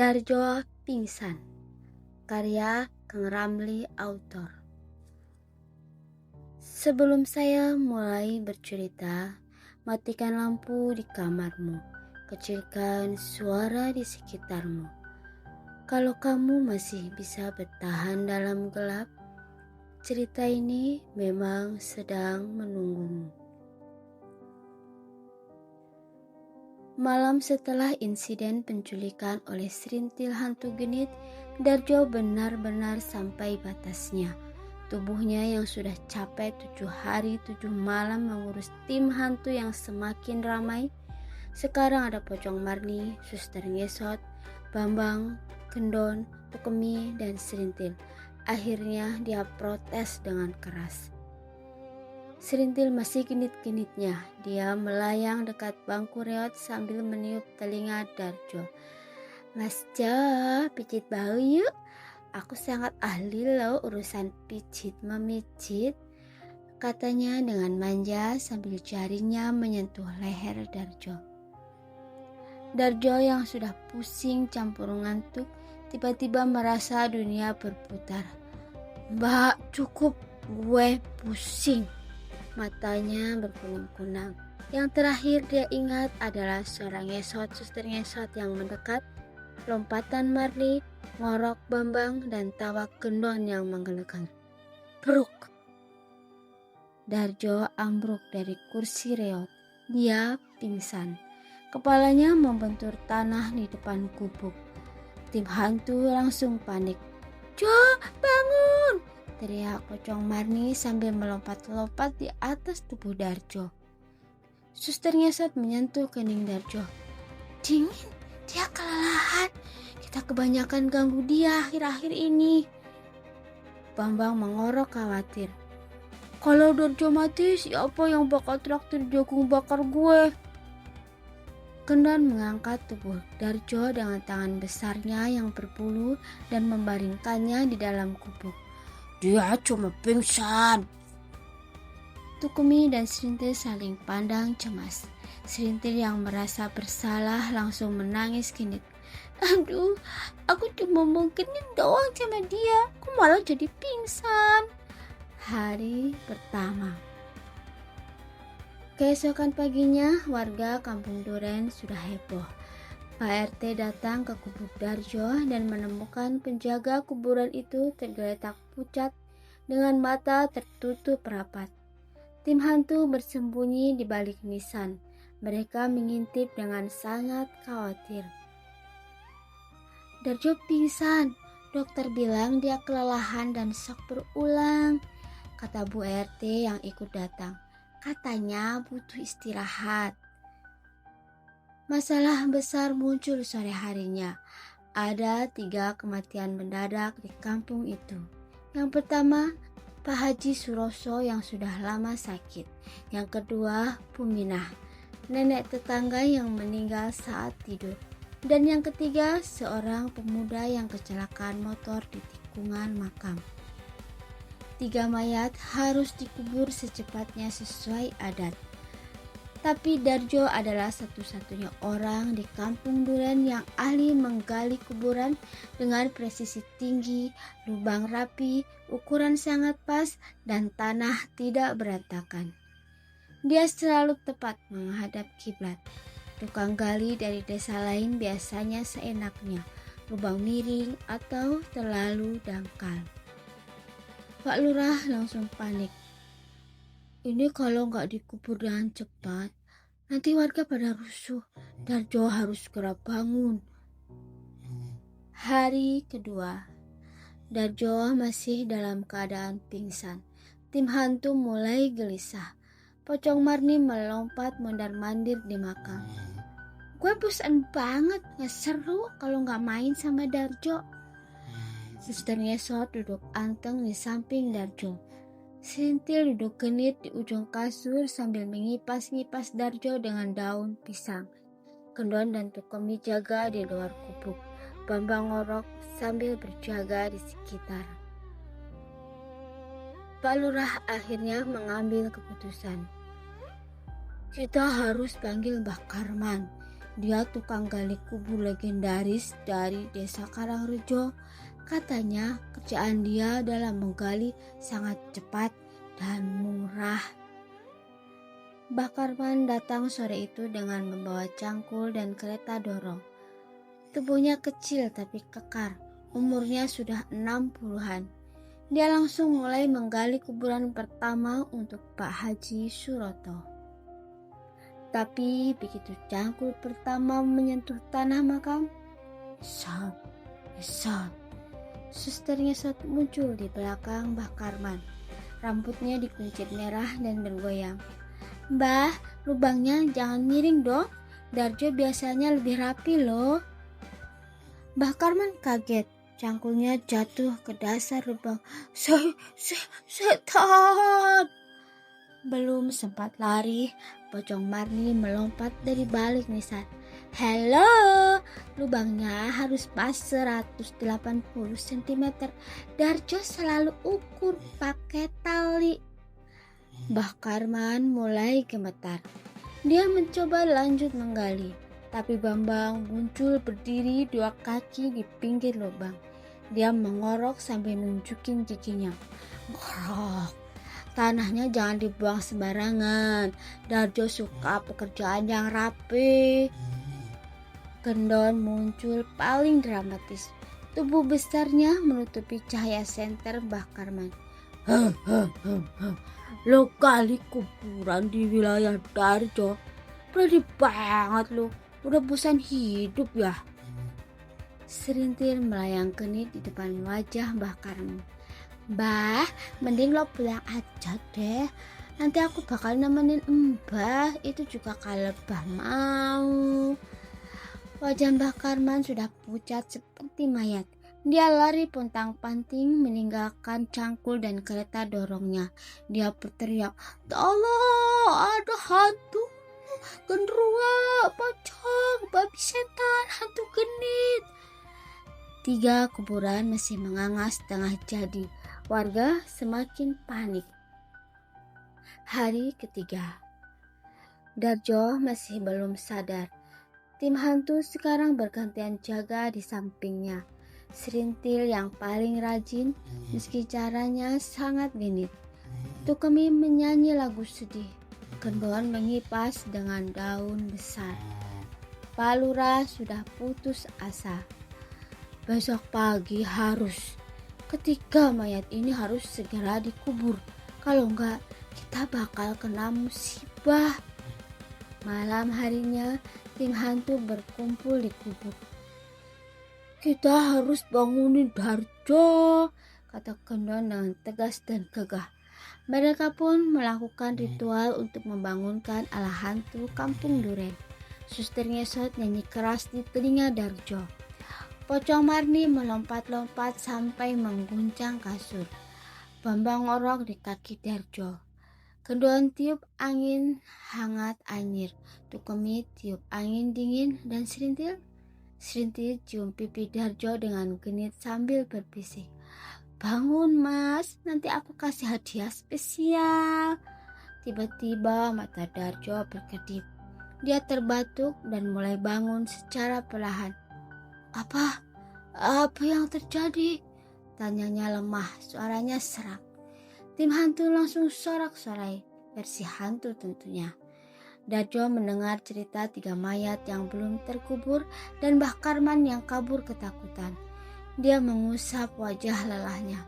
Darjo pingsan. Karya Kang Ramli, autor. Sebelum saya mulai bercerita, matikan lampu di kamarmu, kecilkan suara di sekitarmu. Kalau kamu masih bisa bertahan dalam gelap, cerita ini memang sedang menunggumu. Malam setelah insiden penculikan oleh serintil hantu genit, Darjo benar-benar sampai batasnya. Tubuhnya yang sudah capek 7 hari 7 malam mengurus tim hantu yang semakin ramai. Sekarang ada Pocong Marni, Suster Ngesot, Bambang, Gendon, Tukemi, dan Serintil. Akhirnya dia protes dengan keras. Serintil masih genit-genitnya. Dia melayang dekat bangku reot sambil meniup telinga Darjo. Mas Jo, pijit bau yuk. Aku sangat ahli loh urusan pijit memijit, katanya dengan manja sambil jarinya menyentuh leher Darjo. Darjo yang sudah pusing campur ngantuk tiba-tiba merasa dunia berputar. Mbak, cukup, gue pusing. Matanya berkunang-kunang. Yang terakhir dia ingat adalah suara Ngesot, Suster Ngesot yang mendekat, lompatan Marli, ngorok Bambang, dan tawa Gendon yang menggelegar. Bruk! Darjo ambruk dari kursi reot. Dia pingsan. Kepalanya membentur tanah di depan gubuk. Tim hantu langsung panik. Jo, bangun! Teriak Pocong Marni sambil melompat-lompat di atas tubuh Darjo. Suster Ngesot menyentuh kening Darjo. Dingin, dia kelelahan. Kita kebanyakan ganggu dia akhir-akhir ini. Bambang mengorok khawatir. Kalau Darjo mati, siapa yang bakal traktir jagung bakar gue? Gendon mengangkat tubuh Darjo dengan tangan besarnya yang berbulu dan membaringkannya di dalam gubuk. Dia cuma pingsan. Tukemi dan Serintil saling pandang cemas. Serintil yang merasa bersalah langsung menangis genit. Aduh, aku cuma mungkinin doang sama dia. Aku malah jadi pingsan. Hari pertama. Keesokan paginya, warga Kampung Duren sudah heboh. Pak RT datang ke gubuk Darjo dan menemukan penjaga kuburan itu tergeletak pucat dengan mata tertutup rapat. Tim hantu bersembunyi di balik nisan. Mereka mengintip dengan sangat khawatir. Darjo pingsan. Dokter bilang dia kelelahan dan shock berulang, kata Bu RT yang ikut datang. Katanya butuh istirahat. Masalah besar muncul sore harinya. Ada 3 kematian mendadak di kampung itu. Yang pertama, Pak Haji Suroso yang sudah lama sakit. Yang kedua, Puminah, nenek tetangga yang meninggal saat tidur. Dan yang ketiga, seorang pemuda yang kecelakaan motor di tikungan makam. 3 mayat harus dikubur secepatnya sesuai adat. Tapi Darjo adalah satu-satunya orang di Kampung Duren yang ahli menggali kuburan dengan presisi tinggi, lubang rapi, ukuran sangat pas, dan tanah tidak berantakan. Dia selalu tepat menghadap kiblat. Tukang gali dari desa lain biasanya seenaknya, lubang miring atau terlalu dangkal. Pak Lurah langsung panik. Ini kalau nggak dikubur dengan cepat, nanti warga pada rusuh. Darjo harus segera bangun. Hari kedua, Darjo masih dalam keadaan pingsan. Tim hantu mulai gelisah. Pocong Marni melompat mondar-mandir di makam. Gue bosan banget, gak seru kalau nggak main sama Darjo. Suster Ngesot duduk anteng di samping Darjo. Serintil duduk genit di ujung kasur sambil mengipas-ngipas Darjo dengan daun pisang. Gendon dan Tukemi jaga di luar gubuk. Bambang ngorok sambil berjaga di sekitar. Pak Lurah akhirnya mengambil keputusan. Kita harus panggil Mbah Karman. Dia tukang gali kubur legendaris dari desa Karangrejo. Katanya kerjaan dia dalam menggali sangat cepat dan murah. Mbah Karman datang sore itu dengan membawa cangkul dan kereta dorong. Tubuhnya kecil tapi kekar, umurnya sudah 60-an. Dia langsung mulai menggali kuburan pertama untuk Pak Haji Suroto. Tapi begitu cangkul pertama menyentuh tanah makam, esot, Suster Ngesot muncul di belakang Mbah Karman. Rambutnya dikuncit merah dan bergoyang. "Mbah, lubangnya jangan miring dong. Darjo biasanya lebih rapi loh." Mbah Karman kaget. Cangkulnya jatuh ke dasar lubang. Setan! Belum sempat lari, Pocong Marni melompat dari balik nisan. "Halo, lubangnya harus pas 180 cm. Darjo selalu ukur pakai tali." Mbah Karman mulai gemetar. Dia mencoba lanjut menggali, tapi Bambang muncul berdiri 2 kaki di pinggir lubang. Dia mengorok sambil nunjukin giginya. Ngorok. "Tanahnya jangan dibuang sembarangan. Darjo suka pekerjaan yang rapi." Gendon muncul paling dramatis. Tubuh besarnya menutupi cahaya senter Mbah Karman. "Lo gali kuburan di wilayah Darjo. Berani banget lo. Udah bosan hidup ya?" Serintil melayang genit di depan wajah Mbah Karman. "Mbah, mending lo pulang aja deh. Nanti aku bakal nemenin Mbah. Itu juga kalau Mbah mau." Wajah Mbah Karman sudah pucat seperti mayat. Dia lari pontang-panting meninggalkan cangkul dan kereta dorongnya. Dia berteriak, "Tolong, ada hantu! Genderuwo, pocong, babi setan, hantu genit!" 3 kuburan masih menganga setengah jadi. Warga semakin panik. Hari ketiga. Darjo masih belum sadar. Tim hantu sekarang bergantian jaga di sampingnya. Serintil yang paling rajin, meski caranya sangat genit. Tukemi menyanyi lagu sedih. Gendon mengipas dengan daun besar. Pak Lurah sudah putus asa. "Besok pagi harus. Ketiga mayat ini harus segera dikubur. Kalau enggak, kita bakal kena musibah." Malam harinya, tim hantu berkumpul di kubur. "Kita harus bangunin Darjo," kata Gendon dengan tegas dan gagah. Mereka pun melakukan ritual untuk membangunkan ala hantu kampung Duren. Suster Ngesot nyanyi keras di telinga Darjo. Pocong Marni melompat-lompat sampai mengguncang kasur. Bambang ngorok di kaki Darjo. Gendon tiup angin hangat anyir. Tukemi tiup angin dingin dan Serintil cium pipi Darjo dengan genit sambil berbisik. "Bangun mas, nanti aku kasih hadiah spesial." Tiba-tiba mata Darjo berkedip. Dia terbatuk dan mulai bangun secara perlahan. Apa yang terjadi?" tanyanya lemah, suaranya serak. Tim hantu langsung sorak-sorai, versi hantu tentunya. Darjo mendengar cerita 3 mayat yang belum terkubur dan Mbah Karman yang kabur ketakutan. Dia mengusap wajah lelahnya.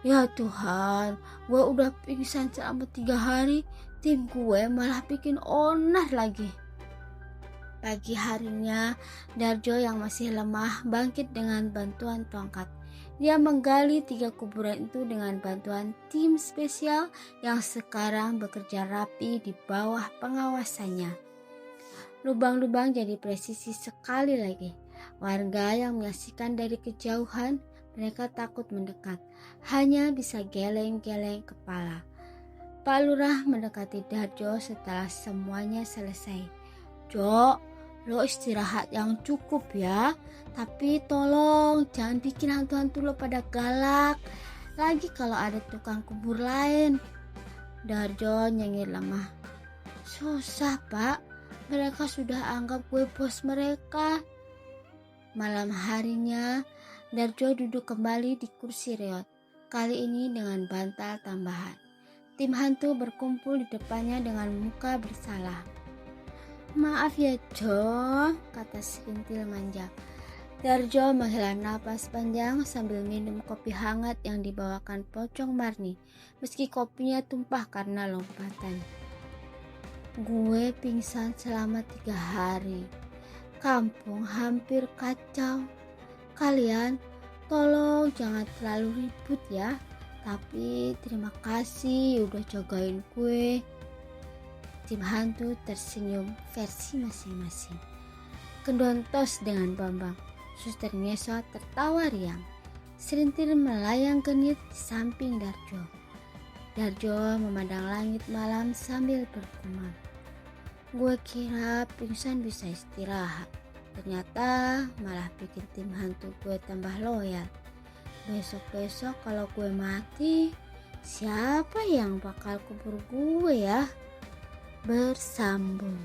"Ya Tuhan, gue udah pingsan selama 3 hari, tim gue malah bikin onar lagi." Pagi harinya, Darjo yang masih lemah bangkit dengan bantuan tongkat. Dia menggali 3 kuburan itu dengan bantuan tim spesial yang sekarang bekerja rapi di bawah pengawasannya. Lubang-lubang jadi presisi sekali lagi. Warga yang menyaksikan dari kejauhan, mereka takut mendekat, hanya bisa geleng-geleng kepala. Pak Lurah mendekati Darjo setelah semuanya selesai. "Jo, lo istirahat yang cukup ya. Tapi tolong jangan bikin hantu-hantu lo pada galak. Lagi kalau ada tukang kubur lain." Darjo nyengir lemah. "Susah pak, Mereka sudah anggap gue bos mereka. Malam harinya, Darjo duduk kembali di kursi reot, kali ini dengan bantal tambahan. Tim hantu berkumpul di depannya dengan muka bersalah. "Maaf ya Jo," kata Serintil manja. Darjo menghela napas panjang sambil minum kopi hangat yang dibawakan Pocong Marni, meski kopinya tumpah karena lompatan. "Gue pingsan selama 3 hari. Kampung hampir kacau. Kalian tolong jangan terlalu ribut ya. Tapi terima kasih udah jagain gue." Tim hantu tersenyum versi masing-masing. Kedontos dengan Bambang. Suster Ngeso tertawa riang. Serintil melayang genit di samping Darjo. Darjo memandang langit malam sambil bergumam. "Gue kira pingsan bisa istirahat. Ternyata malah bikin tim hantu gue tambah loyal. Besok-besok kalau gue mati, siapa yang bakal kubur gue ya?" Bersambung.